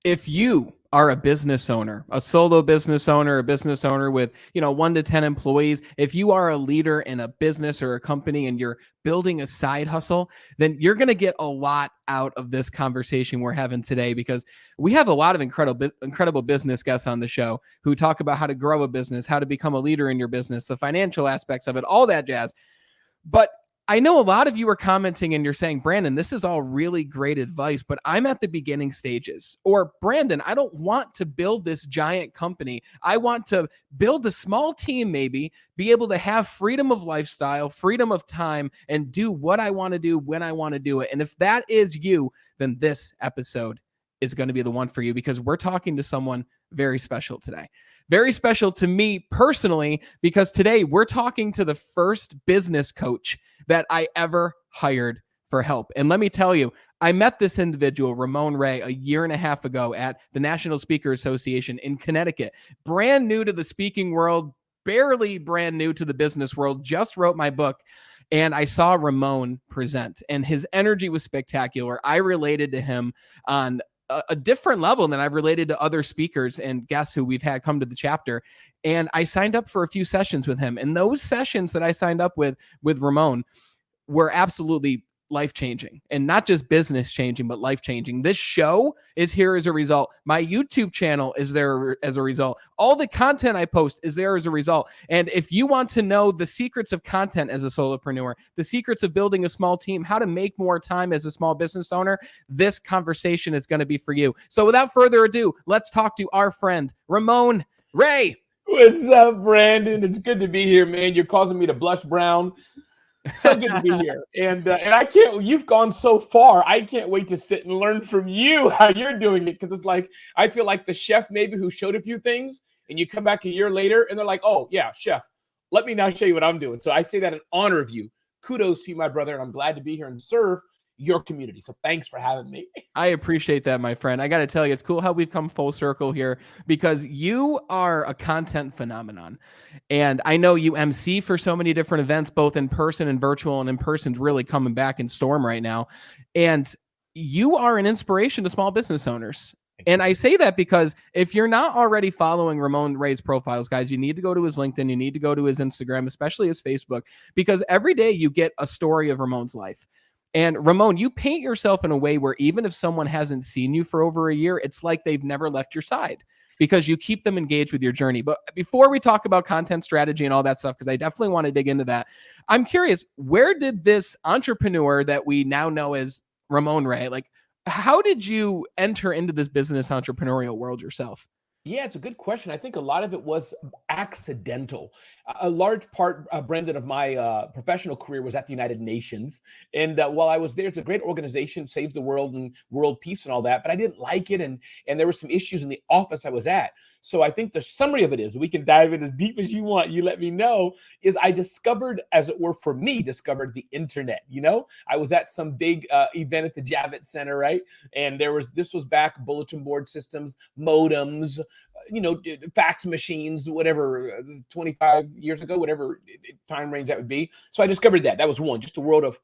If you are a business owner, a solo business owner, a business owner with, 1 to 10 employees, if you are a leader in a business or a company and you're building a side hustle, then you're going to get a lot out of this conversation we're having today, because we have a lot of incredible business guests on the show who talk about how to grow a business, how to become a leader in your business, the financial aspects of it, all that jazz. But I know a lot of you are commenting and you're saying, Brandon, this is all really great advice, but I'm at the beginning stages. Or, Brandon, I don't want to build this giant company. I want to build a small team, maybe be able to have freedom of lifestyle, freedom of time, and do what I want to do when I want to do it. And if that is you, then this episode is going to be the one for you, because we're talking to someone very special today. Very special to me personally, because today we're talking to the first business coach that I ever hired for help. And let me tell you, I met this individual, Ramon Ray, a year and a half ago at the National Speaker Association in Connecticut. Brand new to the speaking world, barely brand new to the business world, just wrote my book. And I saw Ramon present, and his energy was spectacular. I related to him on a different level than I've related to other speakers and guests who we've had come to the chapter. And I signed up for a few sessions with him. And those sessions that I signed up with Ramon were absolutely life-changing, and not just business changing, but life-changing. This show is here as a result. My YouTube channel is there as a result. All the content I post is there as a result. And if you want to know the secrets of content as a solopreneur, the secrets of building a small team, how to make more time as a small business owner, this conversation is going to be for you. So without further ado, let's talk to our friend, Ramon Ray. What's up, Brandon? It's good to be here, man. You're causing me to blush brown. So good to be here. And I can't, you've gone so far. I can't wait to sit and learn from you how you're doing it. Because it's like, I feel like the chef maybe who showed a few things, and you come back a year later and they're like, oh yeah, chef, let me now show you what I'm doing. So I say that in honor of you. Kudos to you, my brother. And I'm glad to be here and serve your community. So thanks for having me. I appreciate that, my friend. I got to tell you, it's cool how we've come full circle here, because you are a content phenomenon. And I know you MC for so many different events, both in person and virtual, and in person's really coming back in storm right now. And you are an inspiration to small business owners. And I say that because if you're not already following Ramon Ray's profiles, guys, you need to go to his LinkedIn, you need to go to his Instagram, especially his Facebook, because every day you get a story of Ramon's life. And Ramon, you paint yourself in a way where even if someone hasn't seen you for over a year, it's like they've never left your side, because you keep them engaged with your journey. But before we talk about content strategy and all that stuff, because I definitely want to dig into that, I'm curious, where did this entrepreneur that we now know as Ramon Ray, like, how did you enter into this business entrepreneurial world yourself? Yeah, it's a good question. I think a lot of it was accidental. A large part, Brendan, of my professional career was at the United Nations. And while I was there, it's a great organization, saved the world and world peace and all that. But I didn't like it. And there were some issues in the office I was at. So I think the summary of it is, we can dive in as deep as you want, you let me know, is I discovered, as it were for me, discovered the internet. I was at some big event at the Javits Center, right? And this was back bulletin board systems, modems, fax machines, whatever, 25 years ago, whatever time range that would be. So I discovered that. That was one, just a world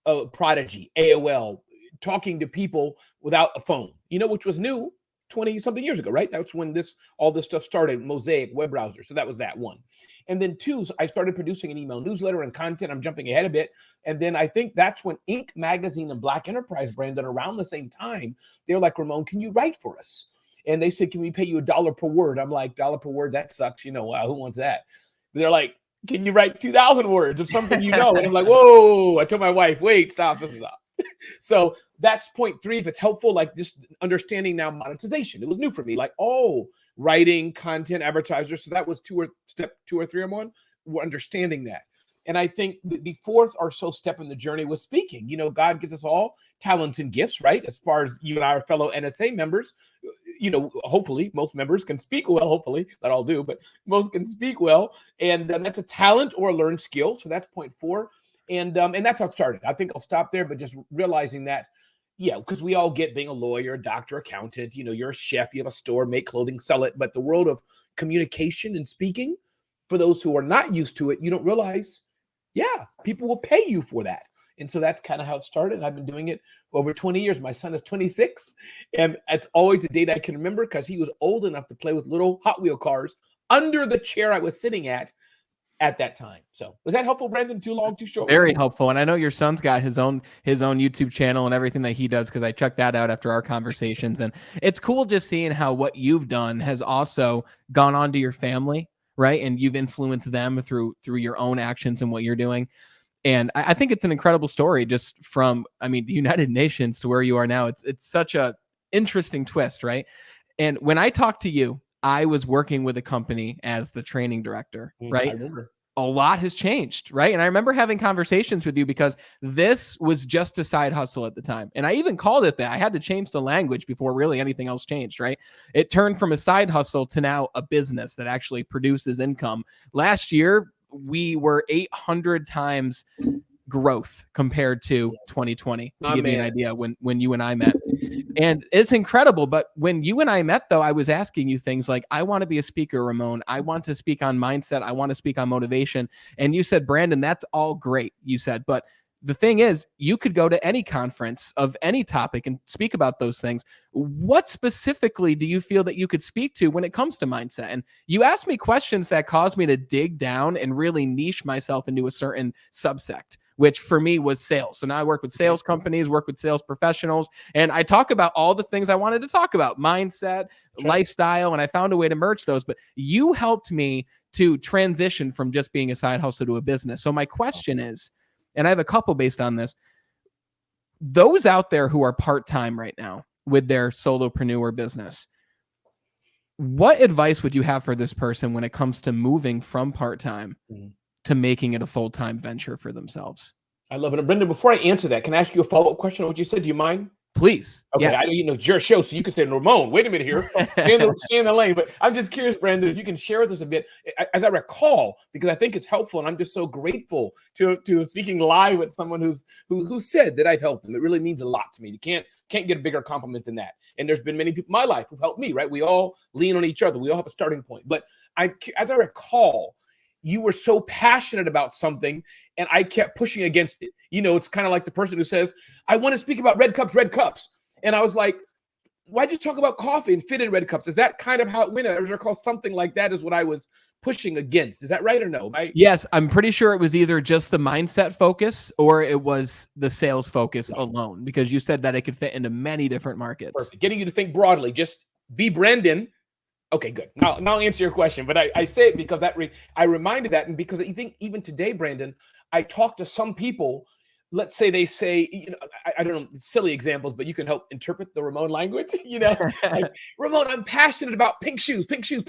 of Prodigy, AOL, talking to people without a phone, which was new 20 something years ago, right? That's when all this stuff started, Mosaic web browser. So that was that one. And then two, I started producing an email newsletter and content. I'm jumping ahead a bit. And then I think that's when Inc. magazine and Black Enterprise, Brandon, around the same time, they were like, Ramon, can you write for us? And they said, can we pay you $1 per word? I'm like, $1 per word? That sucks. Who wants that? They're like, can you write 2,000 words of something you know? And I'm like, whoa. I told my wife, wait, stop. So that's point three. If it's helpful, like just understanding now monetization. It was new for me. Like, writing, content, advertisers. So that was step two or three or one. We're understanding that. And I think the fourth or so step in the journey was speaking. God gives us all talents and gifts, right? As far as you and I are fellow NSA members, hopefully most members can speak well. Hopefully, not all do, but most can speak well. And that's a talent or a learned skill. So that's point four. And that's how it started. I think I'll stop there, but just realizing that, yeah, because we all get being a lawyer, doctor, accountant, you're a chef, you have a store, make clothing, sell it. But the world of communication and speaking, for those who are not used to it, you don't realize, yeah, people will pay you for that. And so that's kind of how it started. I've been doing it for over 20 years. My son is 26, and it's always a date I can remember because he was old enough to play with little Hot Wheel cars under the chair I was sitting at that time. So was that helpful, Brandon? Too long, too short? Very helpful. And I know your son's got his own YouTube channel and everything that he does, because I checked that out after our conversations. And it's cool just seeing how what you've done has also gone on to your family, right? And you've influenced them through your own actions and what you're doing. And I think it's an incredible story, just from, I mean, the United Nations to where you are now. It's such a interesting twist, right? And when I talked to you, I was working with a company as the training director, right? I remember. A lot has changed, right? And I remember having conversations with you because this was just a side hustle at the time. And I even called it that. I had to change the language before really anything else changed, right? It turned from a side hustle to now a business that actually produces income. Last year, we were 800 times growth compared to 2020, to give you an idea when you and I met. And it's incredible. But when you and I met, though, I was asking you things like, I want to be a speaker, Ramon. I want to speak on mindset. I want to speak on motivation. And you said, Brandon, that's all great, you said. But the thing is, you could go to any conference of any topic and speak about those things. What specifically do you feel that you could speak to when it comes to mindset? And you asked me questions that caused me to dig down and really niche myself into a certain subsect, which for me was sales. So now I work with sales companies, work with sales professionals, and I talk about all the things I wanted to talk about: mindset, lifestyle, and I found a way to merge those. But you helped me to transition from just being a side hustle to a business. So my question is, and I have a couple based on this, those out there who are part-time right now with their solopreneur business, what advice would you have for this person when it comes to moving from part-time to making it a full-time venture for themselves? I love it. Brendan, before I answer that, can I ask you a follow-up question on what you said? Do you mind? Please. Okay, Yeah. It's your show, so you can say, Ramon, wait a minute here. Stay in the lane. But I'm just curious, Brandon, if you can share with us a bit, as I recall, because I think it's helpful, and I'm just so grateful to speaking live with someone who said that I've helped them. It really means a lot to me. You can't get a bigger compliment than that. And there's been many people in my life who've helped me, right? We all lean on each other. We all have a starting point. But as I recall, you were so passionate about something, and I kept pushing against it. It's kind of like the person who says, I want to speak about red cups. And I was like, why'd you talk about coffee and fit in red cups? Is that kind of how it went? I recall something like that is what I was pushing against. Is that right or no? Yes, I'm pretty sure it was either just the mindset focus or it was the sales focus alone, because you said that it could fit into many different markets. Perfect. Getting you to think broadly, just be Brandon. Okay, good. Now I'll answer your question. But I say it because I reminded that, and because I think even today, Brandon, I talk to some people. Let's say they say, I don't know, silly examples, but you can help interpret the Ramon language. Like, Ramon, I'm passionate about pink shoes. The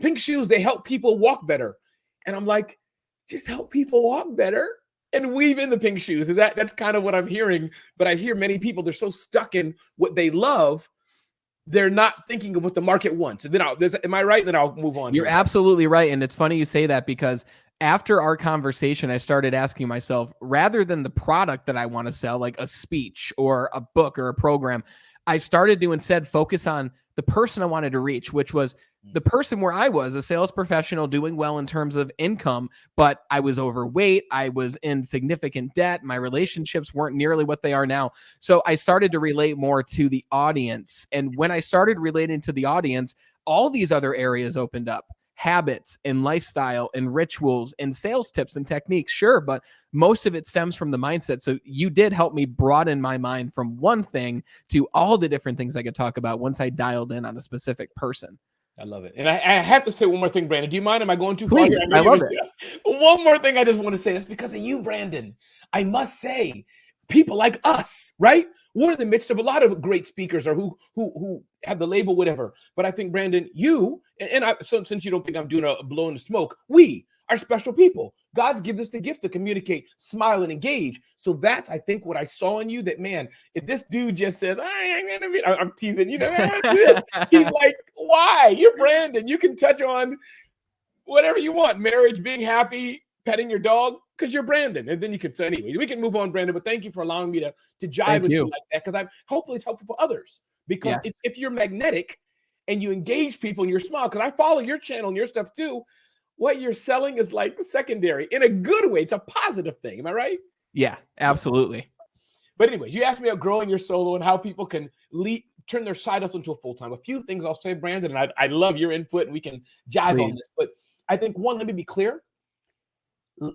pink shoes, they help people walk better. And I'm like, just help people walk better and weave in the pink shoes. That's kind of what I'm hearing. But I hear many people, they're so stuck in what they love, they're not thinking of what the market wants. And then am I right? Then I'll move on. You're absolutely right. And it's funny you say that, because after our conversation, I started asking myself, rather than the product that I want to sell, like a speech or a book or a program, I started to instead focus on the person I wanted to reach, which was the person where I was a sales professional doing well in terms of income, but I was overweight. I was in significant debt. My relationships weren't nearly what they are now. So I started to relate more to the audience. And when I started relating to the audience, all these other areas opened up. Habits and lifestyle and rituals and sales tips and techniques, sure, but most of it stems from the mindset. So you did help me broaden my mind from one thing to all the different things I could talk about once I dialed in on a specific person. I love it. And I have to say one more thing, Brandon. Do you mind? Am I going too Please, far here? I love it. One more thing I just want to say. That's because of you, Brandon. I must say, people like us, right? We're in the midst of a lot of great speakers or who have the label, whatever. But I think, Brandon, you, so since you don't think I'm doing a blowing the smoke, we are special people. God's given us the gift to communicate, smile, and engage. So that's, I think, what I saw in you, that, man, if this dude just says, I'm teasing, he's like, why? You're Brandon. You can touch on whatever you want, marriage, being happy, petting your dog, because you're Brandon. And then you can say, anyway, we can move on, Brandon, but thank you for allowing me to jive with you like that, because hopefully it's helpful for others. Because if you're magnetic and you engage people and you're smart, because I follow your channel and your stuff too, what you're selling is like secondary in a good way. It's a positive thing. Am I right? Yeah, absolutely. But anyways, you asked me about growing your solo and how people can turn their side hustle into a full-time. A few things I'll say, Brandon, and I love your input and we can jive on this. But I think one, let me be clear.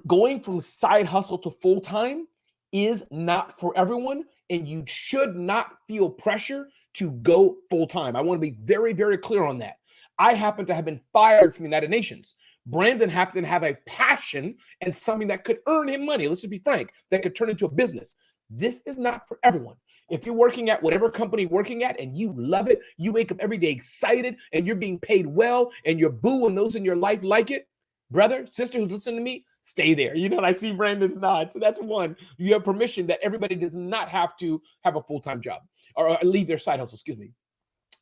Going from side hustle to full-time is not for everyone, and you should not feel pressure to go full-time. I want to be very, very clear on that. I happen to have been fired from the United Nations. Brandon happened to have a passion and something that could earn him money. Let's just be frank, that could turn into a business. This is not for everyone. If you're working at whatever company you're working at and you love it, you wake up every day excited and you're being paid well and your boo and those in your life like it, brother, sister who's listening to me, stay there. You know, and I see Brandon's nod. So that's one. You have permission that everybody does not have to have a full-time job or leave their side hustle, excuse me.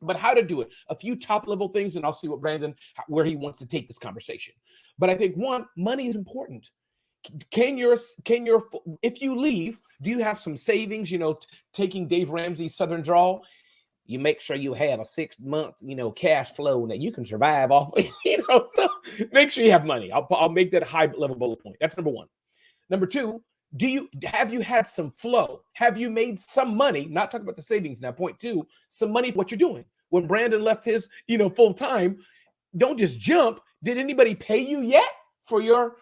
But how to do it, a few top level things, and I'll see what Brandon, where he wants to take this conversation. But I think one, money is important. If you leave, do you have some savings? You know, taking Dave Ramsey's Southern drawl, you make sure you have a 6-month, cash flow that you can survive off. So make sure you have money. I'll make that a high level bullet point. That's number one. Number two, have you had some flow? Have you made some money? Not talking about the savings now. Point two, some money for what you're doing. When Brandon left his, full time, don't just jump. Did anybody pay you yet for your,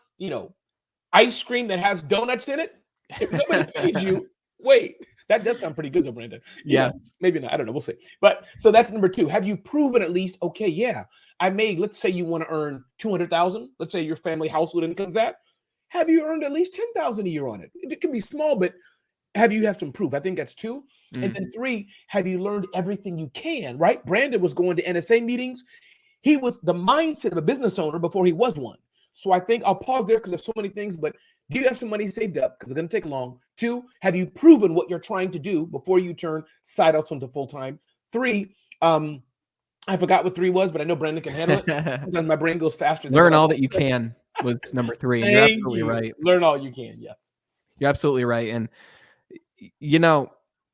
ice cream that has donuts in it? If nobody paid you, wait. That does sound pretty good though, Brandon. Yeah. Maybe not. I don't know. We'll see. But so that's number two. Have you proven at least, okay, yeah, let's say you want to earn 200,000. Let's say your family household income's that. Have you earned at least 10,000 a year on it? It can be small, but you have some proof? I think that's two. And then three, have you learned everything you can, right? Brandon was going to NSA meetings. He was the mindset of a business owner before he was one. So I think I'll pause there because there's so many things, but do you have some money saved up? Because it's going to take long. Two, have you proven what you're trying to do before you turn side hustle into full-time? Three, I forgot what three was, but I know Brandon can handle it. Sometimes my brain goes faster. Learn all that you can was number three. And you're absolutely right. Learn all you can. Yes. You're absolutely right. And,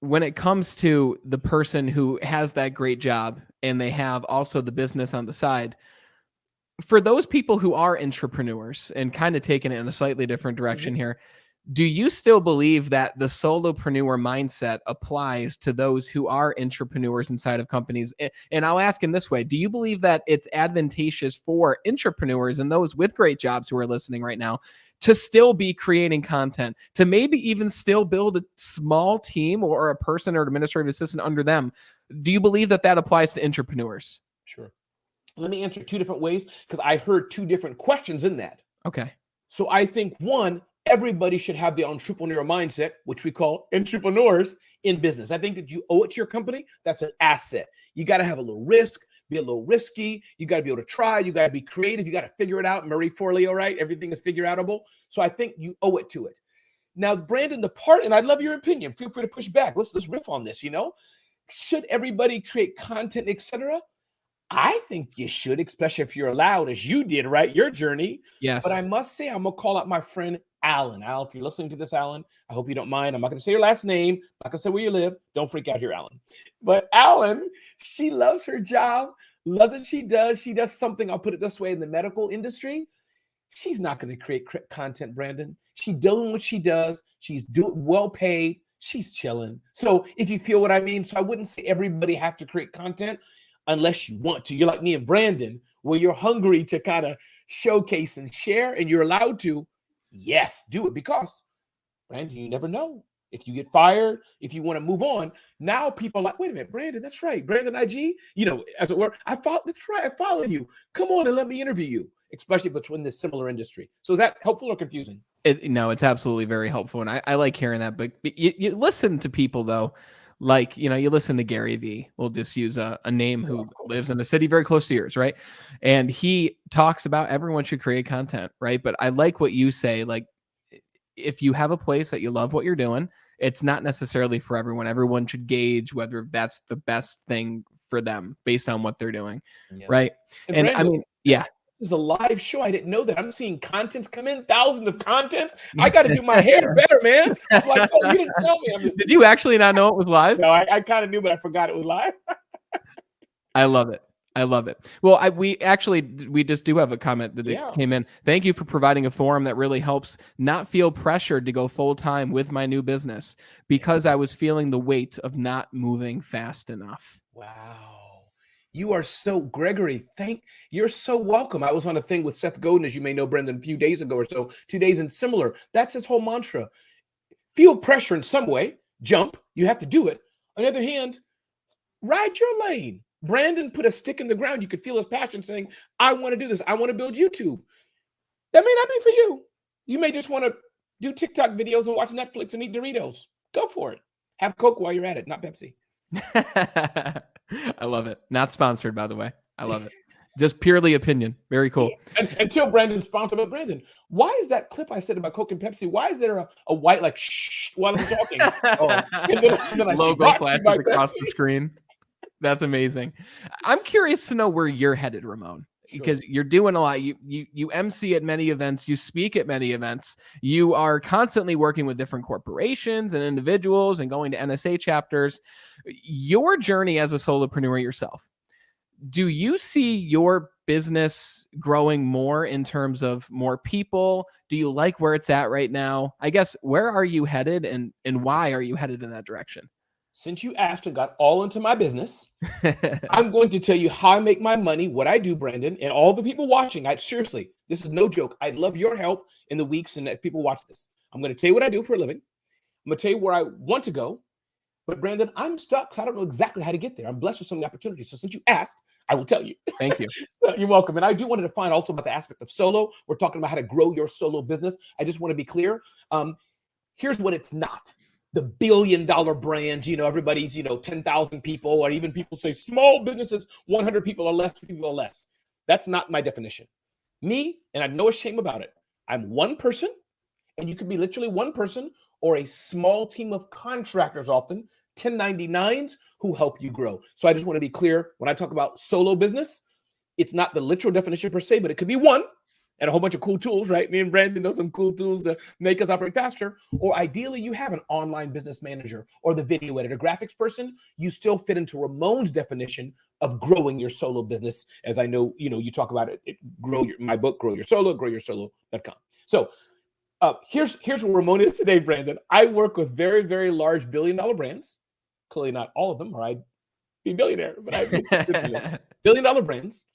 when it comes to the person who has that great job and they have also the business on the side, for those people who are entrepreneurs and kind of taking it in a slightly different direction here, do you still believe that the solopreneur mindset applies to those who are entrepreneurs inside of companies? And I'll ask in this way, do you believe that it's advantageous for entrepreneurs and those with great jobs who are listening right now to still be creating content, to maybe even still build a small team or a person or administrative assistant under them? Do you believe that that applies to entrepreneurs? Sure. Let me answer two different ways because I heard two different questions in that. Okay. So I think one, everybody should have the entrepreneurial mindset, which we call entrepreneurs in business. I think that you owe it to your company. That's an asset. You got to have a little risk, be a little risky. You got to be able to try. You got to be creative. You got to figure it out. Marie Forleo, right? Everything is figure outable. So I think you owe it to it. Now, Brandon, and I love your opinion. Feel free to push back. Let's riff on this. Should everybody create content, etc.? I think you should, especially if you're allowed, as you did, right? Your journey. Yes. But I must say, I'm going to call out my friend, Alan. Alan, if you're listening to this, Alan, I hope you don't mind. I'm not going to say your last name. I'm not going to say where you live. Don't freak out here, Alan. But Alan, she loves her job, loves what she does. She does something, I'll put it this way, in the medical industry. She's not going to create content, Brandon. She's doing what she does. She's well paid. She's chilling. So if you feel what I mean, so I wouldn't say everybody have to create content unless you want to. You're like me and Brandon, where you're hungry to kind of showcase and share, and you're allowed to. Yes, do it, because Brandon, you never know. If you get fired, if you want to move on, now people are like, wait a minute, Brandon, that's right. Brandon IG, as it were, that's right, I follow you. Come on and let me interview you, especially if it's in this similar industry. So is that helpful or confusing? No, it's absolutely very helpful. And I like hearing that, but you listen to people though. Like, you listen to Gary Vee. We'll just use a name who lives in a city very close to yours, right? And he talks about everyone should create content, right? But I like what you say. Like, if you have a place that you love what you're doing, it's not necessarily for everyone. Everyone should gauge whether that's the best thing for them based on what they're doing, right? And Brandon, I mean, yeah. This is a live show. I didn't know that. I'm seeing contents come in, thousands of contents. I got to do my hair better, man. I'm like, oh, you didn't tell me. Did you actually not know it was live? No, I kind of knew, but I forgot it was live. I love it. I love it. Well, we just do have a comment that Yeah. came in. Thank you for providing a forum that really helps not feel pressured to go full time with my new business because I was feeling the weight of not moving fast enough. Wow. You are so, Gregory, you're so welcome. I was on a thing with Seth Godin, as you may know, Brendan, a few days ago or so, 2 days and similar. That's his whole mantra. Feel pressure in some way, jump, you have to do it. On the other hand, ride your lane. Brandon put a stick in the ground. You could feel his passion saying, I want to do this. I want to build YouTube. That may not be for you. You may just want to do TikTok videos and watch Netflix and eat Doritos. Go for it. Have Coke while you're at it, not Pepsi. I love it. Not sponsored, by the way. I love it. Just purely opinion. Very cool. Until Brandon's sponsored. But Brandon, why is that clip I said about Coke and Pepsi? Why is there a white like shh while I'm talking? And then I logo flashes across the screen. That's amazing. I'm curious to know where you're headed, Ramon. Because you're doing a lot. You MC at many events, you speak at many events, you are constantly working with different corporations and individuals and going to NSA chapters. Your journey as a solopreneur yourself, do you see your business growing more in terms of more people? Do you like where it's at right now? I guess, where are you headed and why are you headed in that direction? Since you asked and got all into my business, I'm going to tell you how I make my money, what I do, Brandon, and all the people watching. Seriously, this is no joke. I'd love your help in the weeks and as people watch this. I'm going to tell you what I do for a living. I'm going to tell you where I want to go. But Brandon, I'm stuck. So I don't know exactly how to get there. I'm blessed with some of the opportunities. So since you asked, I will tell you. Thank you. So you're welcome. And I do want to define also about the aspect of solo. We're talking about how to grow your solo business. I just want to be clear. Here's what it's not. The billion-dollar brands, everybody's, 10,000 people, or even people say small businesses, 100 people or less, people or less. That's not my definition. Me, and I have no shame about it. I'm one person, and you could be literally one person or a small team of contractors, often 1099s, who help you grow. So I just want to be clear, when I talk about solo business, it's not the literal definition per se, but it could be one and a whole bunch of cool tools, right? Me and Brandon know some cool tools to make us operate faster. Or ideally, you have an online business manager or the video editor, graphics person. You still fit into Ramon's definition of growing your solo business. As I know, you talk about it. My book, Grow Your Solo, growyourSolo.com. So here's where Ramon is today, Brandon. I work with very, very large billion-dollar brands. Clearly not all of them, or I'd be a billionaire, but I billion-dollar brands.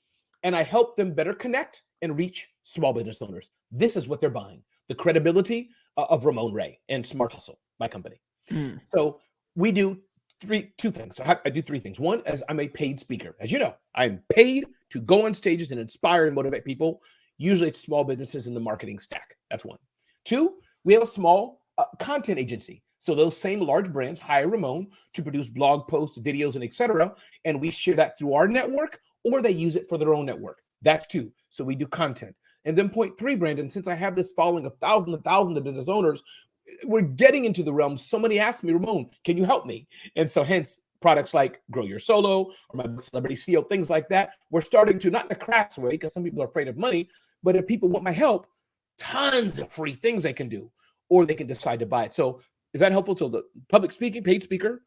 And I help them better connect and reach small business owners. This is what they're buying: the credibility of Ramon Ray and Smart Hustle, my company. So we do two things. So I do three things. One is I'm a paid speaker. As you know, I'm paid to go on stages and inspire and motivate people. Usually it's small businesses in the marketing stack. That's one. Two, we have a small content agency. So those same large brands hire Ramon to produce blog posts, videos, and etc. And we share that through our network, or they use it for their own network. That's two. So we do content. And then point three, Brandon, since I have this following of thousands and thousands of business owners, we're getting into the realm. Somebody asked me, Ramon, can you help me? And so hence products like Grow Your Solo or my Celebrity CEO, things like that. We're starting to, not in a crass way, because some people are afraid of money, but if people want my help, tons of free things they can do, or they can decide to buy it. So is that helpful? So the public speaking, paid speaker,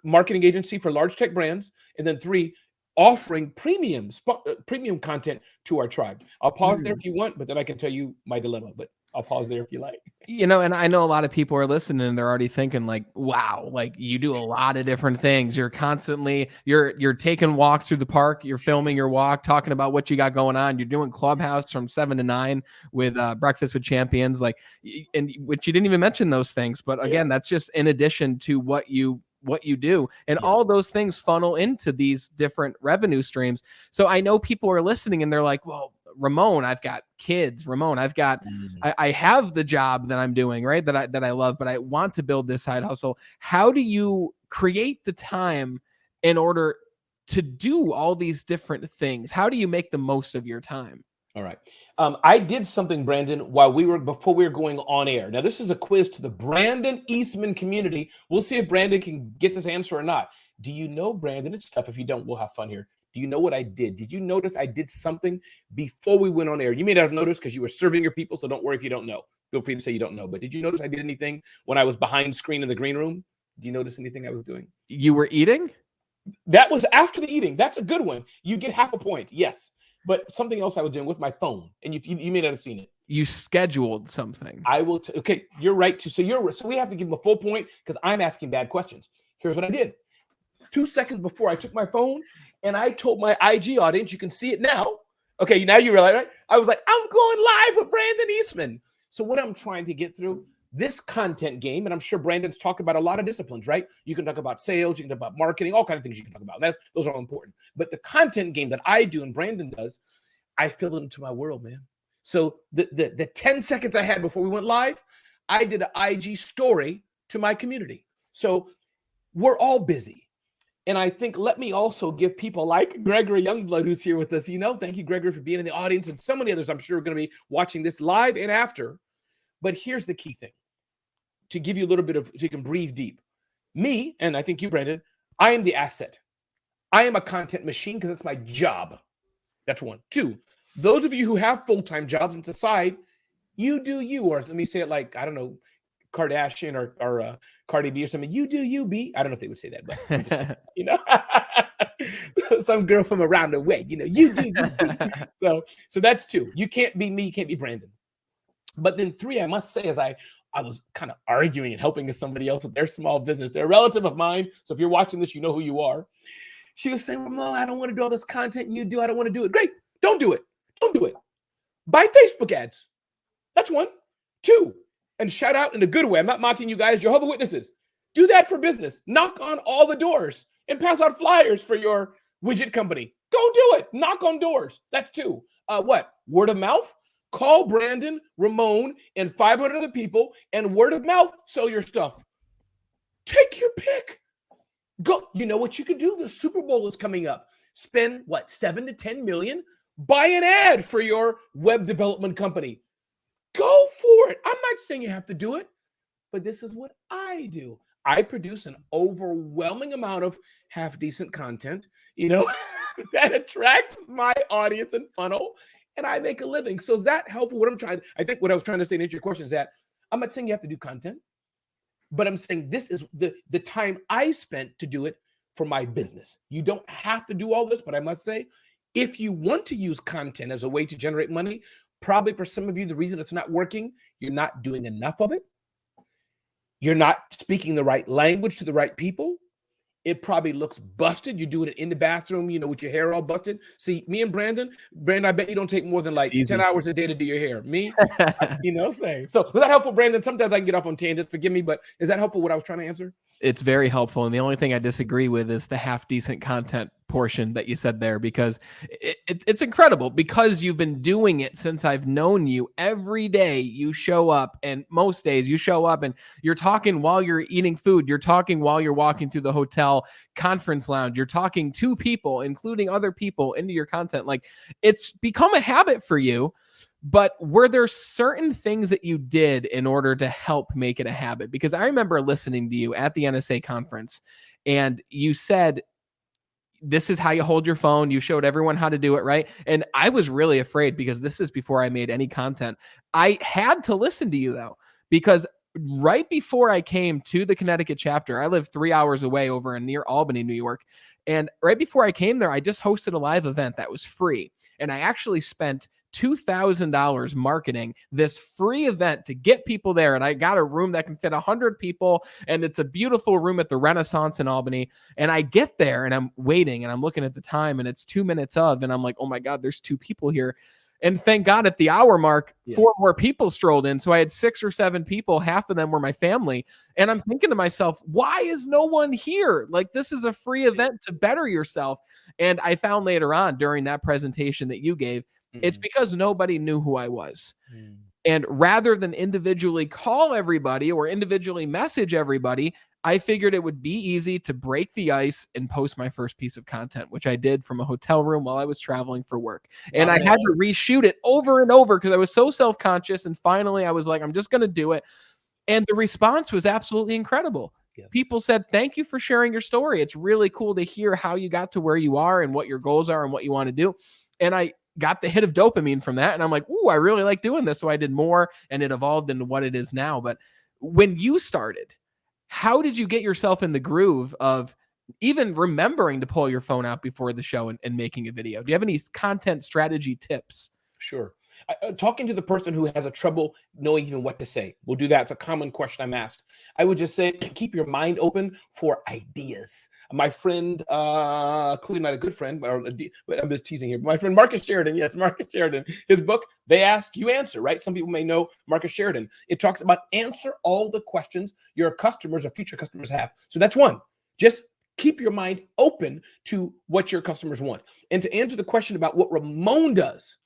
marketing agency for large tech brands, and then three, offering premium content to our tribe. I'll pause there if you want, but then I can tell you my dilemma, but I'll pause there if you like. And I know a lot of people are listening and they're already thinking like, wow, like you do a lot of different things. You're constantly, you're taking walks through the park, you're filming your walk, talking about what you got going on. You're doing Clubhouse from 7 to 9 with Breakfast with Champions, like, and which you didn't even mention those things. But again, that's just in addition to what you do, and all those things funnel into these different revenue streams. So I know people are listening and they're like, well, Ramon, I've got kids. Ramon, I've got, I have the job that I'm doing, right? That I love, but I want to build this side hustle. How do you create the time in order to do all these different things? How do you make the most of your time? All right. I did something, Brandon, before we were going on air. Now, this is a quiz to the Brandon Eastman community. We'll see if Brandon can get this answer or not. Do you know, Brandon? It's tough. If you don't, we'll have fun here. Do you know what I did? Did you notice I did something before we went on air? You may not have noticed because you were serving your people, so don't worry if you don't know. Feel free to say you don't know. But did you notice I did anything when I was behind screen in the green room? Do you notice anything I was doing? You were eating? That was after the eating. That's a good one. You get half a point. Yes. But something else I was doing with my phone, and you may not have seen it. You scheduled something. I will. Okay, you're right too. So we have to give them a full point because I'm asking bad questions. Here's what I did. 2 seconds before I took my phone and I told my IG audience, you can see it now. Okay, now you realize, right? I was like, I'm going live with Brandon Eastman. So what I'm trying to get through this content game, and I'm sure Brandon's talked about a lot of disciplines, right? You can talk about sales, you can talk about marketing, all kinds of things you can talk about. Those are all important. But the content game that I do and Brandon does, I fill it into my world, man. So the 10 seconds I had before we went live, I did an IG story to my community. So we're all busy. And I think, let me also give people like Gregory Youngblood, who's here with us. Thank you, Gregory, for being in the audience, and so many others I'm sure are going to be watching this live and after. But here's the key thing, to give you a little bit of, so you can breathe deep. Me, and I think you, Brandon, I am the asset. I am a content machine because that's my job. That's one. Two, those of you who have full-time jobs and decide, you do you, or let me say it like, I don't know, Kardashian or Cardi B or something. You do you, B. I don't know if they would say that, but some girl from around the way. You do you, B. So that's two. You can't be me. You can't be Brandon. But then three, I must say, as I was kind of arguing and helping somebody else with their small business. They're a relative of mine. So if you're watching this, you know who you are. She was saying, Ramon, I don't want to do all this content you do. I don't want to do it. Great. Don't do it. Don't do it. Buy Facebook ads. That's one. Two. And shout out in a good way. I'm not mocking you guys, Jehovah's Witnesses. Do that for business. Knock on all the doors and pass out flyers for your widget company. Go do it. Knock on doors. That's two. What? Word of mouth? Call Brandon, Ramon, and 500 other people, and word of mouth, sell your stuff. Take your pick. Go. You know what you can do? The Super Bowl is coming up. Spend, 7 to 10 million? Buy an ad for your web development company. Go for it. I'm not saying you have to do it, but this is what I do. I produce an overwhelming amount of half-decent content, that attracts my audience and funnel, and I make a living. So is that helpful? I think what I was trying to say to answer your question is that I'm not saying you have to do content, but I'm saying this is the time I spent to do it for my business. You don't have to do all this, but I must say, if you want to use content as a way to generate money, probably for some of you, the reason it's not working, you're not doing enough of it. You're not speaking the right language to the right people. It probably looks busted. You're doing it in the bathroom, with your hair all busted. See, me and Brandon, I bet you don't take more than 10 hours a day to do your hair. Me, same. So was that helpful, Brandon? Sometimes I can get off on tangents. Forgive me, but is that helpful what I was trying to answer? It's very helpful. And the only thing I disagree with is the half-decent content portion that you said there, because it's incredible, because you've been doing it since I've known you. Every day you show up, and most days you show up and you're talking while you're eating food. You're talking while you're walking through the hotel conference lounge. You're talking to people, including other people, into your content. Like, it's become a habit for you. But were there certain things that you did in order to help make it a habit? Because I remember listening to you at the NSA conference, and you said, this is how you hold your phone. You showed everyone how to do it, right? And I was really afraid, because this is before I made any content. I had to listen to you, though, because right before I came to the Connecticut chapter, I live 3 hours away over in near Albany, New York. And right before I came there, I just hosted a live event that was free. And I actually spent $2,000 marketing this free event to get people there. And I got a room that can fit 100 people. And it's a beautiful room at the Renaissance in Albany. And I get there and I'm waiting and I'm looking at the time and it's 2 minutes of, and I'm like, oh my God, there's 2 people here. And thank God at the hour mark, 4 more people strolled in. So I had 6 or 7 people. Half of them were my family. And I'm thinking to myself, why is no one here? Like, this is a free event to better yourself. And I found later on during that presentation that you gave, it's because nobody knew who I was. And rather than individually call everybody or individually message everybody, I figured it would be easy to break the ice and post my first piece of content, which I did from a hotel room while I was traveling for work. And I had to reshoot it over and over because I was so self-conscious. And finally, I was like, I'm just going to do it. And the response was absolutely incredible. Yes. People said, thank you for sharing your story. It's really cool to hear how you got to where you are and what your goals are and what you want to do. And I got the hit of dopamine from that. And I'm like, ooh, I really like doing this. So I did more and it evolved into what it is now. But when you started, how did you get yourself in the groove of even remembering to pull your phone out before the show and making a video? Do you have any content strategy tips? Sure. Talking to the person who has a trouble knowing even what to say. We'll do that. It's a common question I'm asked. I would just say, keep your mind open for ideas. My friend, clearly not a good friend, but I'm just teasing here. My friend Marcus Sheridan, yes, Marcus Sheridan, his book, They Ask, You Answer, right? Some people may know Marcus Sheridan. It talks about answer all the questions your customers or future customers have. So that's one. Just keep your mind open to what your customers want. And to answer the question about what Ramon does,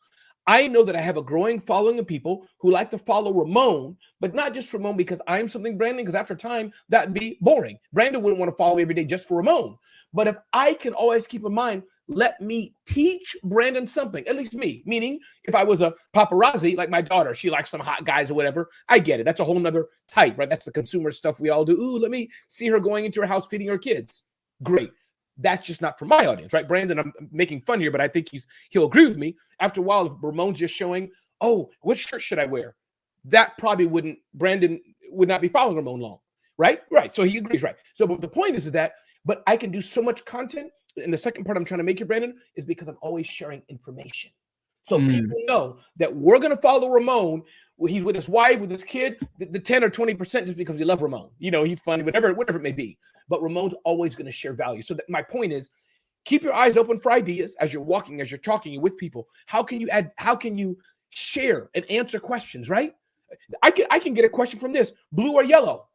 I know that I have a growing following of people who like to follow Ramon, but not just Ramon because I'm something Brandon, because after time, that'd be boring. Brandon wouldn't want to follow me every day just for Ramon. But if I can always keep in mind, let me teach Brandon something, at least me, meaning if I was a paparazzi, like my daughter, she likes some hot guys or whatever, I get it. That's a whole nother type, right? That's the consumer stuff we all do. Ooh, let me see her going into her house feeding her kids. Great. That's just not for my audience, right? Brandon, I'm making fun here, but I think he'll agree with me. After a while, if Ramon's just showing, oh, which shirt should I wear? That probably Brandon would not be following Ramon long, right? Right. So he agrees, right? So but the point is that, but I can do so much content. And the second part I'm trying to make you, Brandon, is because I'm always sharing information. So people know that we're going to follow Ramon. He's with his wife, with his kid, the 10 or 20% just because we love Ramon. You know, he's funny, whatever it may be. But Ramon's always going to share value. So my point is, keep your eyes open for ideas as you're walking, as you're talking with people. How can you share and answer questions, right? I can get a question from this, blue or yellow.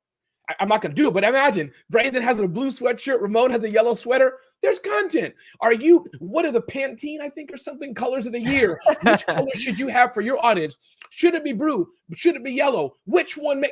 I'm not going to do it, but imagine Brandon has a blue sweatshirt, Ramon has a yellow sweater. There's content. What are the Pantene, I think, or something, colors of the year? Which color should you have for your audience? Should it be blue? Should it be yellow? Which one?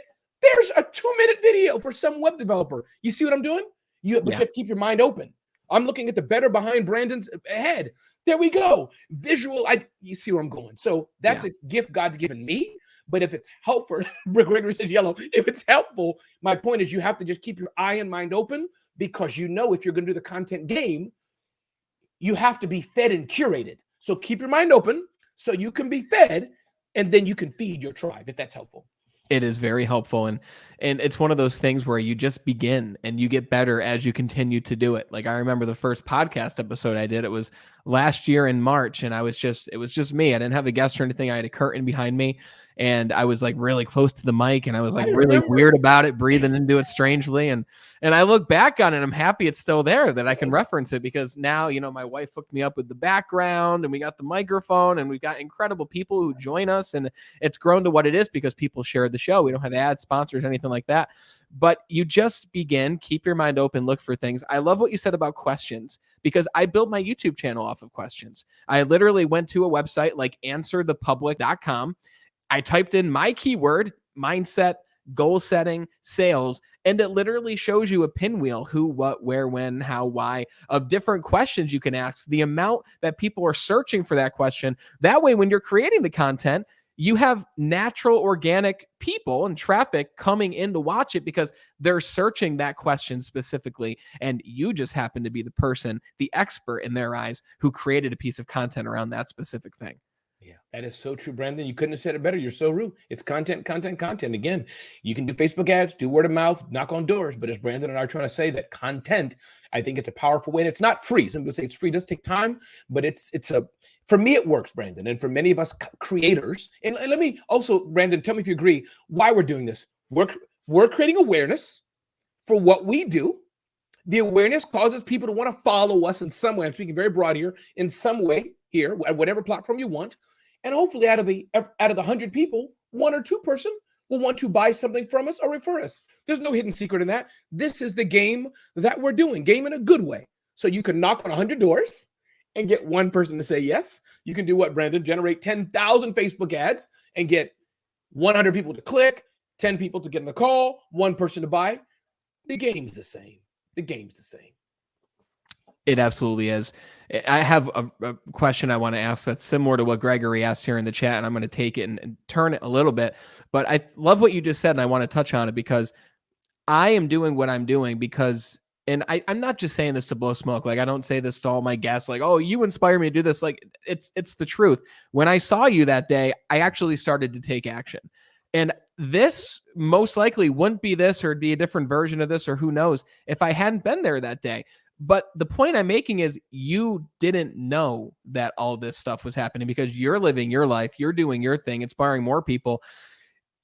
There's a 2-minute video for some web developer. You see what I'm doing? You have to keep your mind open. I'm looking at the better behind Brandon's head. There we go. Visual. You see where I'm going. So that's a gift God's given me. But if it's helpful, Gregory says yellow. If it's helpful, my point is you have to just keep your eye and mind open, because if you're going to do the content game, you have to be fed and curated. So keep your mind open so you can be fed, and then you can feed your tribe, if that's helpful. It is very helpful. And it's one of those things where you just begin and you get better as you continue to do it. Like I remember the first podcast episode I did, it was last year in March, and it was just me. I didn't have a guest or anything. I had a curtain behind me, and I was like really close to the mic, and I was like really weird about it, breathing into it strangely. And I look back on it, I'm happy it's still there, that I can reference it, because now, my wife hooked me up with the background, and we got the microphone, and we've got incredible people who join us, and it's grown to what it is because people share the show. We don't have ads, sponsors, anything like that. But you just begin, keep your mind open, look for things. I love what you said about questions, because I built my YouTube channel off of questions. I literally went to a website like answerthepublic.com. I typed in my keyword, mindset, goal setting, sales, and it literally shows you a pinwheel, who, what, where, when, how, why, of different questions you can ask, the amount that people are searching for that question. That way, when you're creating the content, you have natural, organic people and traffic coming in to watch it because they're searching that question specifically. And you just happen to be the person, the expert in their eyes, who created a piece of content around that specific thing. Yeah, that is so true, Brandon. You couldn't have said it better. You're so rude. It's content. Again, you can do Facebook ads, do word of mouth, knock on doors. But as Brandon and I are trying to say, that content, I think it's a powerful way. And it's not free. Some people say it's free. It does take time, but for me, it works, Brandon. And for many of us creators, and let me also, Brandon, tell me if you agree why we're doing this. We're creating awareness for what we do. The awareness causes people to want to follow us in some way. I'm speaking very broad here, in some way here, at whatever platform you want. And hopefully out of the 100 people, 1 or 2 person will want to buy something from us or refer us. There's no hidden secret in that. This is the game that we're doing, game in a good way. So you can knock on 100 doors and get 1 person to say yes. You can do what, Brandon? Generate 10,000 Facebook ads and get 100 people to click, 10 people to get in the call, 1 person to buy. The game's the same. It absolutely is. I have a question I want to ask that's similar to what Gregory asked here in the chat, and I'm going to take it and turn it a little bit. But I love what you just said, and I want to touch on it because I am doing what I'm doing because, and I'm not just saying this to blow smoke. Like, I don't say this to all my guests, like, oh, you inspire me to do this. Like, it's the truth. When I saw you that day, I actually started to take action. And this most likely wouldn't be this, or it'd be a different version of this, or who knows, if I hadn't been there that day. But the point I'm making is you didn't know that all this stuff was happening because you're living your life, you're doing your thing, inspiring more people.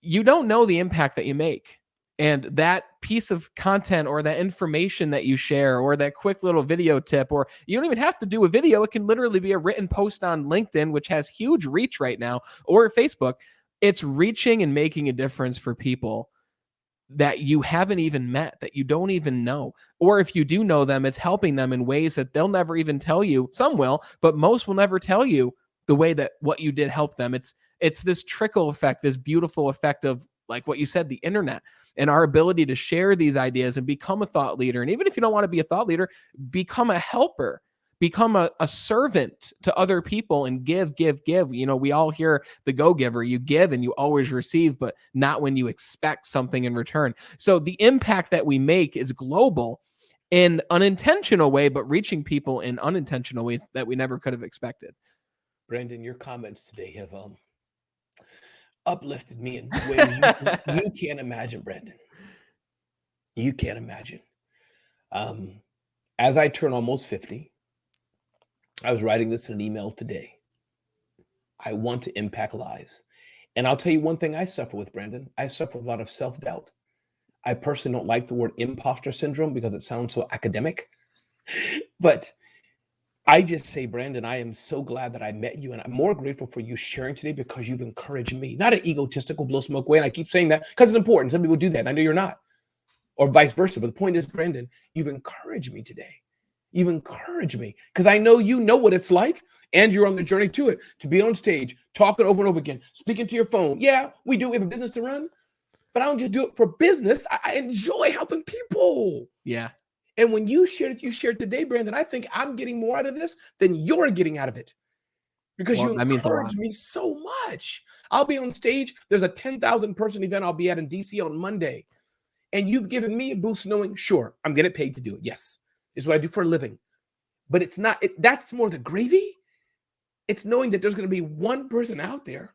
You don't know the impact that you make. And that piece of content or that information that you share or that quick little video tip, or you don't even have to do a video. It can literally be a written post on LinkedIn, which has huge reach right now, or Facebook. It's reaching and making a difference for people that you haven't even met, that you don't even know. Or if you do know them, it's helping them in ways that they'll never even tell you. Some will, but most will never tell you the way that what you did helped them. It's this trickle effect, this beautiful effect of, like what you said, the internet and our ability to share these ideas and become a thought leader. And even if you don't want to be a thought leader, become a helper, become a servant to other people and give. You know, we all hear the go-giver. You give and you always receive, but not when you expect something in return. So the impact that we make is global in an intentional way, but reaching people in unintentional ways that we never could have expected. Brandon, your comments today have uplifted me in ways you can't imagine, Brandon. You can't imagine. As I turn almost 50, I was writing this in an email today. I want to impact lives. And I'll tell you one thing I suffer with, Brandon. I suffer with a lot of self-doubt. I personally don't like the word imposter syndrome because it sounds so academic. But I just say, Brandon, I am so glad that I met you. And I'm more grateful for you sharing today because you've encouraged me. Not an egotistical blow smoke way. And I keep saying that because it's important. Some people do that. And I know you're not. Or vice versa. But the point is, Brandon, you've encouraged me today. You've encouraged me because I know you know what it's like and you're on the journey to it, to be on stage, talking over and over again, speaking to your phone. Yeah, we do have a business to run, but I don't just do it for business. I enjoy helping people. Yeah. And when you shared today, Brandon, I think I'm getting more out of this than you're getting out of it because you encourage me so much. I'll be on stage. There's a 10,000 person event I'll be at in DC on Monday. And you've given me a boost knowing, sure, I'm getting paid to do it. Yes. Is what I do for a living. But it's not, that's more the gravy. It's knowing that there's going to be one person out there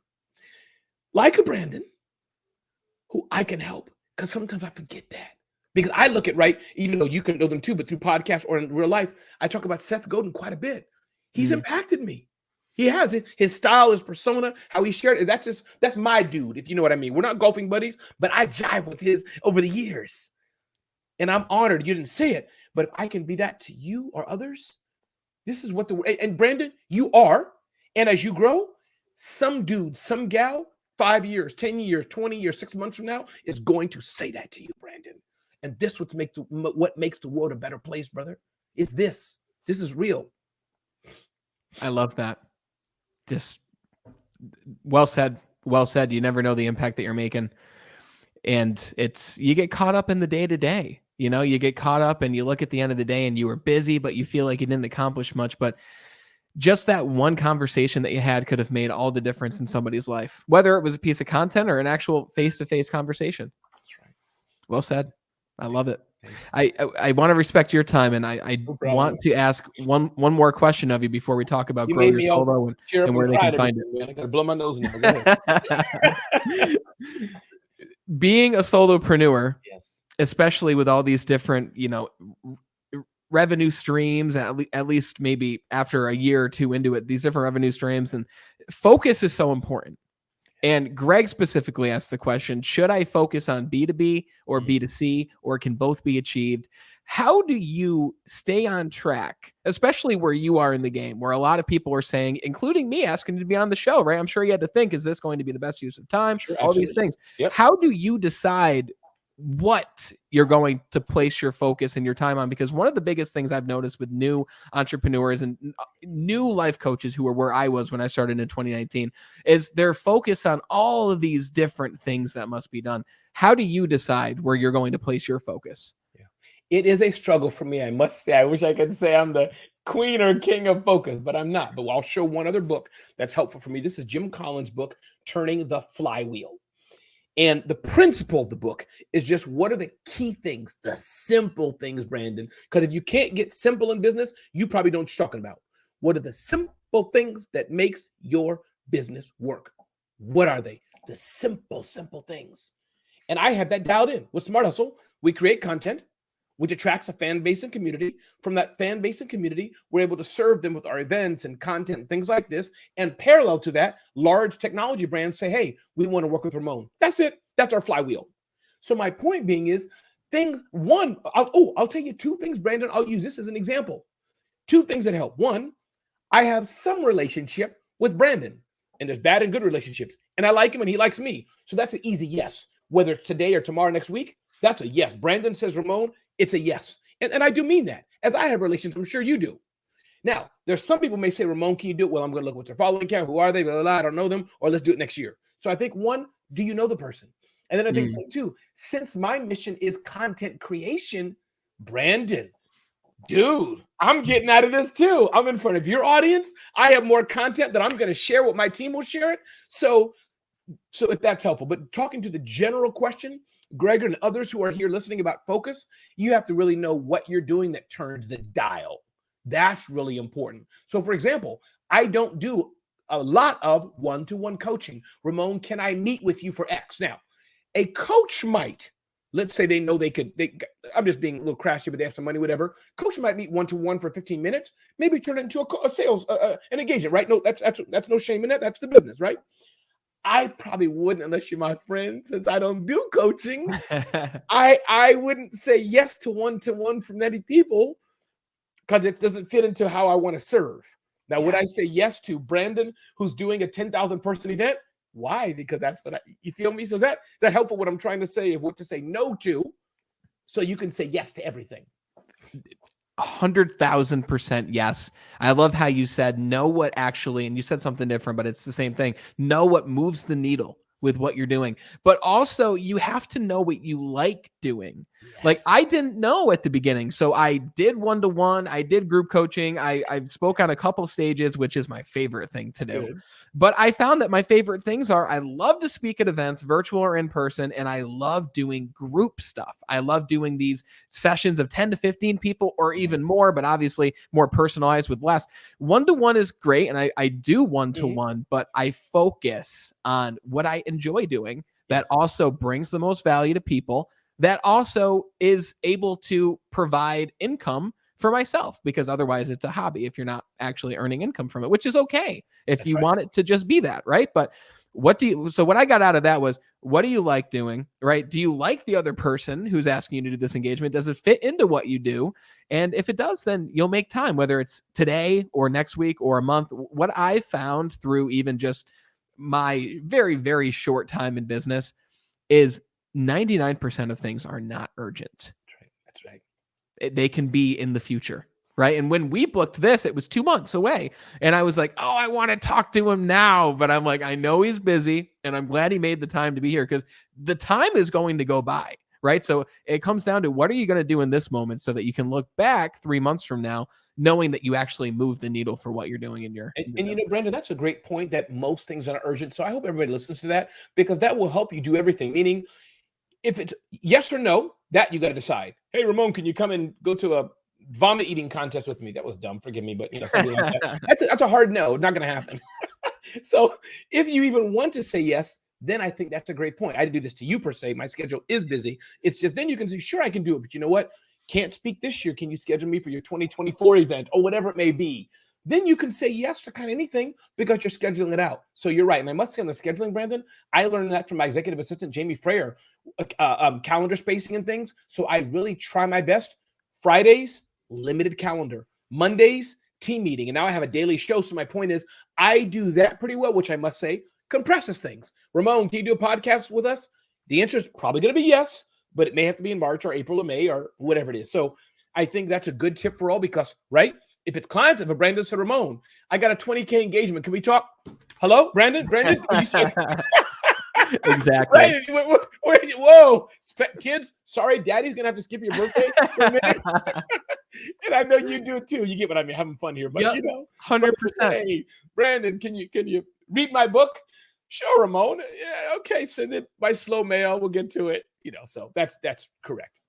like a Brandon who I can help. Because sometimes I forget that. Because I look at, right, even though you can know them too, but through podcasts or in real life, I talk about Seth Godin quite a bit. He's impacted me. He has it. His style, his persona, how he shared it. That's my dude, if you know what I mean. We're not golfing buddies, but I jive with his over the years. And I'm honored you didn't say it. But if I can be that to you or others, this is what and Brandon, you are. And as you grow, some dude, some gal, 5 years, 10 years, 20 years, 6 months from now is going to say that to you, Brandon. And this what makes the world a better place, brother, is this. This is real. I love that. Just well said. Well said. You never know the impact that you're making. And you get caught up in the day to day. You know, you get caught up and you look at the end of the day and you were busy, but you feel like you didn't accomplish much. But just that one conversation that you had could have made all the difference in somebody's life, whether it was a piece of content or an actual face-to-face conversation. That's right. Well said. I love it. I want to respect your time, and I want to ask one more question of you before we talk about Grow Your Solo and where they can find it. Man, I gotta blow my nose now. Go ahead. Being a solopreneur, yes, especially with all these different, revenue streams, at least maybe after a year or two into it, these different revenue streams, and focus is so important. And Greg specifically asked the question, should I focus on B2B or B2C, or can both be achieved? How do you stay on track, especially where you are in the game, where a lot of people are saying, including me asking to be on the show, right? I'm sure you had to think, is this going to be the best use of time? Sure, all these things. Yep. How do you decide what you're going to place your focus and your time on? Because one of the biggest things I've noticed with new entrepreneurs and new life coaches who are where I was when I started in 2019 is they're focused on all of these different things that must be done. How do you decide where you're going to place your focus? Yeah. It is a struggle for me, I must say. I wish I could say I'm the queen or king of focus, but I'm not. But I'll show one other book that's helpful for me. This is Jim Collins' book, Turning the Flywheel. And the principle of the book is just, what are the key things, the simple things, Brandon? Because if you can't get simple in business, you probably don't know what you're talking about. What are the simple things that makes your business work? What are they? The simple things. And I have that dialed in with Smart Hustle. We create content. which attracts a fan base and community. From that fan base and community, we're able to serve them with our events and content and things like this. And parallel to that, large technology brands say, hey, we want to work with Ramon. That's it. That's our flywheel. So my point being is I'll tell you two things, Brandon. I'll use this as an example. Two things that help. One, I have some relationship with Brandon, and there's bad and good relationships. And I like him and he likes me. So that's an easy yes. Whether it's today or tomorrow, next week, that's a yes. Brandon says Ramon, it's a yes. And I do mean that. As I have relations, I'm sure you do. Now, there's some people may say, Ramon, can you do it? Well, I'm going to look what's their following count. Who are they? Blah, blah, blah. I don't know them. Or let's do it next year. So I think one, do you know the person? And then I think two, since my mission is content creation, Brandon, dude, I'm getting out of this too. I'm in front of your audience. I have more content that I'm going to share with my team will share it. So if that's helpful, but talking to the general question, Gregor and others who are here listening about focus, you have to really know what you're doing that turns the dial. That's really important. So for example, I don't do a lot of one-to-one coaching. Ramon, can I meet with you for X? Now, a coach might, let's say they know I'm just being a little crashy, but they have some money, whatever. Coach might meet one-to-one for 15 minutes, maybe turn it into a sales, an engagement, right? No, that's no shame in that. That's the business, right? I probably wouldn't, unless you're my friend, since I don't do coaching. I wouldn't say yes to one-to-one from many people because it doesn't fit into how I want to serve. Now, would I say yes to Brandon, who's doing a 10,000 person event? Why? Because that's what you feel me? So is that helpful what I'm trying to say of what to say no to so you can say yes to everything? 100,000% yes. I love how you said know what actually, and you said something different, but it's the same thing. Know what moves the needle with what you're doing. But also you have to know what you like doing. Yes. Like I didn't know at the beginning. So I did one-to-one, I did group coaching. I spoke on a couple stages, which is my favorite thing to do. Good. But I found that my favorite things are I love to speak at events, virtual or in person, and I love doing group stuff. I love doing these sessions of 10 to 15 people or even more, but obviously more personalized with less. One-to-one is great, and I do one-to-one, but I focus on what I enjoy doing that also brings the most value to people, that also is able to provide income for myself, because otherwise it's a hobby if you're not actually earning income from it, which is okay if That's you right. want it to just be that, right? But so what I got out of that was, what do you like doing, right? Do you like the other person who's asking you to do this engagement? Does it fit into what you do? And if it does, then you'll make time, whether it's today or next week or a month. What I found through even just my very, very short time in business is 99% of things are not urgent. That's right. They can be in the future, right? And when we booked this, it was 2 months away. And I was like, oh, I want to talk to him now. But I'm like, I know he's busy, and I'm glad he made the time to be here, because the time is going to go by, right? So it comes down to, what are you going to do in this moment so that you can look back 3 months from now knowing that you actually move the needle for what you're doing in your. And you know, Brandon, that's a great point, that most things are urgent. So I hope everybody listens to that, because that will help you do everything. Meaning, if it's yes or no, that you got to decide. Hey, Ramon, can you come and go to a vomit eating contest with me? That was dumb. Forgive me, but something like that. That's a hard no. Not going to happen. So if you even want to say yes, then I think that's a great point. I didn't do this to you per se. My schedule is busy. It's just then you can say, sure, I can do it. But you know what? Can't speak this year. Can you schedule me for your 2024 event or whatever it may be? Then you can say yes to kind of anything because you're scheduling it out. So you're right. And I must say, on the scheduling, Brandon, I learned that from my executive assistant, Jamie Freyer, calendar spacing and things. So I really try my best. Fridays, limited calendar. Mondays, team meeting. And now I have a daily show. So my point is, I do that pretty well, which I must say compresses things. Ramon, can you do a podcast with us? The answer is probably going to be yes, but it may have to be in March or April or May or whatever it is. So I think that's a good tip for all, because, right? If it's clients, if a Brandon said, Ramon, I got a 20K engagement. Can we talk? Hello, Brandon? Exactly. Right? Whoa, kids, sorry, daddy's going to have to skip your birthday for a minute. And I know you do it too. You get what I mean, having fun here. But, 100%. Hey, Brandon, can you read my book? Sure, Ramon. Yeah, okay, send it by slow mail. We'll get to it. So that's correct.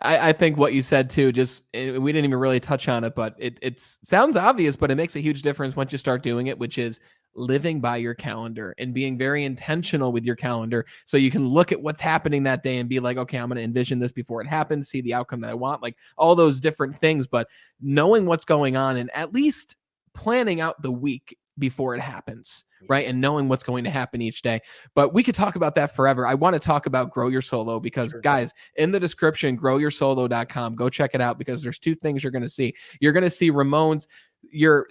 I think what you said too, just, we didn't even really touch on it, but it sounds obvious, but it makes a huge difference once you start doing it, which is living by your calendar and being very intentional with your calendar so you can look at what's happening that day and be like, okay, I'm going to envision this before it happens, see the outcome that I want, like all those different things. But knowing what's going on and at least planning out the week before it happens, right? And knowing what's going to happen each day. But we could talk about that forever. I want to talk about Grow Your Solo because guys, in the description, growyoursolo.com, go check it out because there's two things you're going to see. You're going to see Ramon's, your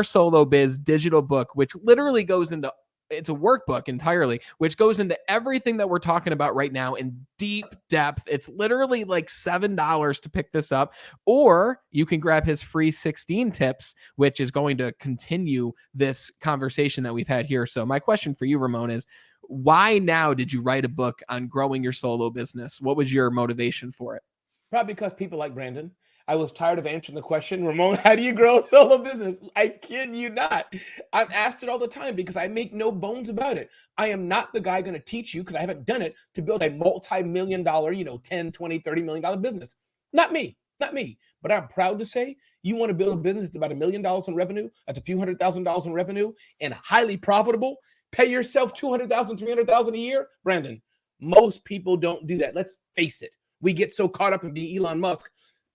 Solo Biz digital book, which literally goes into, it's a workbook entirely, which goes into everything that we're talking about right now in deep depth. It's literally like $7 to pick this up, or you can grab his free 16 tips, which is going to continue this conversation that we've had here. So my question for you, Ramon, is why now did you write a book on growing your solo business? What was your motivation for it? Probably because people like Brandon. I was tired of answering the question, Ramon, how do you grow a solo business? I kid you not. I'm asked it all the time because I make no bones about it. I am not the guy going to teach you, because I haven't done it, to build a multi-million dollar, 10, 20, $30 million business. Not me. But I'm proud to say, you want to build a business that's about $1 million in revenue, that's a few $100,000 in revenue, and highly profitable, pay yourself $200,000, $300,000 a year, Brandon. Most people don't do that. Let's face it. We get so caught up in being Elon Musk.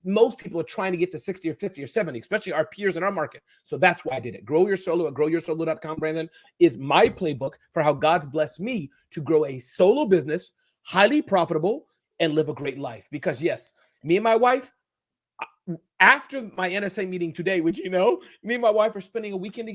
Most people are trying to get to 60 or 50 or 70, especially our peers in our market. So that's why I did it. Grow Your Solo at growyoursolo.com, Brandon, is my playbook for how God's blessed me to grow a solo business, highly profitable, and live a great life. Because yes, me and my wife, after my NSA meeting today, which me and my wife are spending a weekend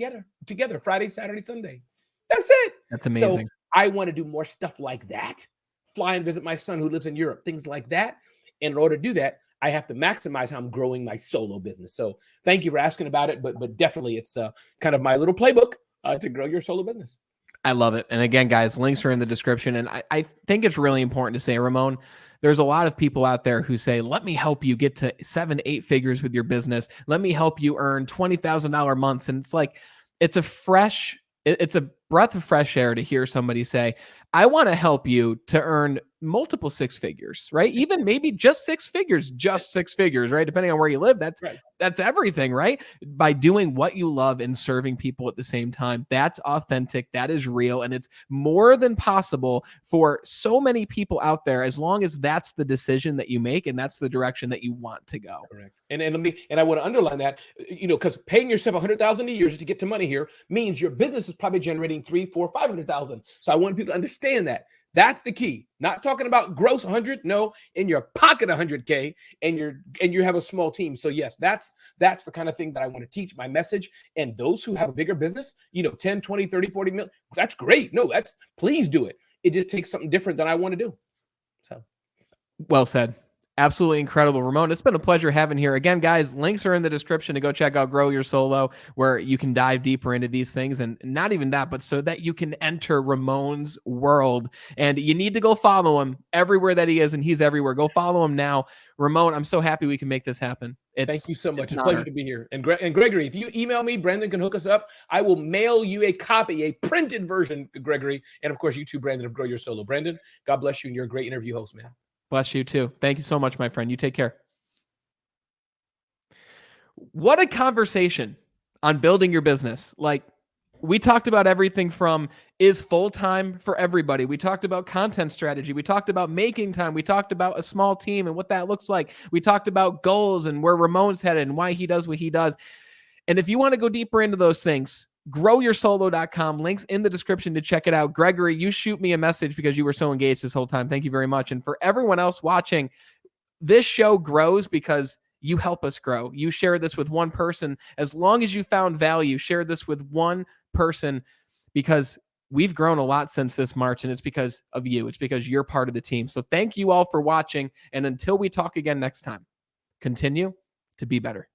together, Friday, Saturday, Sunday. That's it. That's amazing. So I want to do more stuff like that. Fly and visit my son who lives in Europe, things like that. And in order to do that, I have to maximize how I'm growing my solo business. So thank you for asking about it, but definitely it's kind of my little playbook to grow your solo business. I love it. And again, guys, links are in the description. And I think it's really important to say, Ramon, there's a lot of people out there who say, let me help you get to 7-8 figures with your business. Let me help you earn $20,000 months. And it's like, it's a breath of fresh air to hear somebody say, I want to help you to earn multiple 6 figures, right? Even maybe just 6 figures, right? Depending on where you live, that's everything, right? By doing what you love and serving people at the same time. That's authentic. That is real. And it's more than possible for so many people out there, as long as that's the decision that you make and that's the direction that you want to go. Correct. And I want to underline that, because paying yourself $100,000 a year just to get to money here means your business is probably generating $300,000, $400,000, $500,000. So I want people to understand that. That's the key. Not talking about gross 100, no, in your pocket 100K, and you have a small team. So yes, that's the kind of thing that I want to teach, my message. And those who have a bigger business, 10, 20, 30, 40 million, that's great. No, please do it. It just takes something different than I want to do. So well said. Absolutely incredible, Ramon. It's been a pleasure having here. Again, guys, links are in the description to go check out Grow Your Solo, where you can dive deeper into these things. And not even that, but so that you can enter Ramon's world. And you need to go follow him everywhere that he is, and he's everywhere. Go follow him now. Ramon, I'm so happy we can make this happen. Thank you so much. It's a pleasure to be here. And Gregory, if you email me, Brandon can hook us up. I will mail you a copy, a printed version, Gregory. And of course, you too, Brandon, of Grow Your Solo. Brandon, God bless you, and you're a great interview host, man. Bless you too. Thank you so much, my friend. You take care. What a conversation on building your business. Like, we talked about everything from is full-time for everybody. We talked about content strategy. We talked about making time. We talked about a small team and what that looks like. We talked about goals and where Ramon's headed and why he does what he does. And if you want to go deeper into those things, growyoursolo.com, links in the description to check it out. Gregory, you shoot me a message because you were so engaged this whole time. Thank you very much. And for everyone else watching, this show grows because you help us grow. You share this with one person. As long as you found value, share this with one person, because we've grown a lot since this March, and it's because of you. It's because you're part of the team. So thank you all for watching. And until we talk again next time, continue to be better.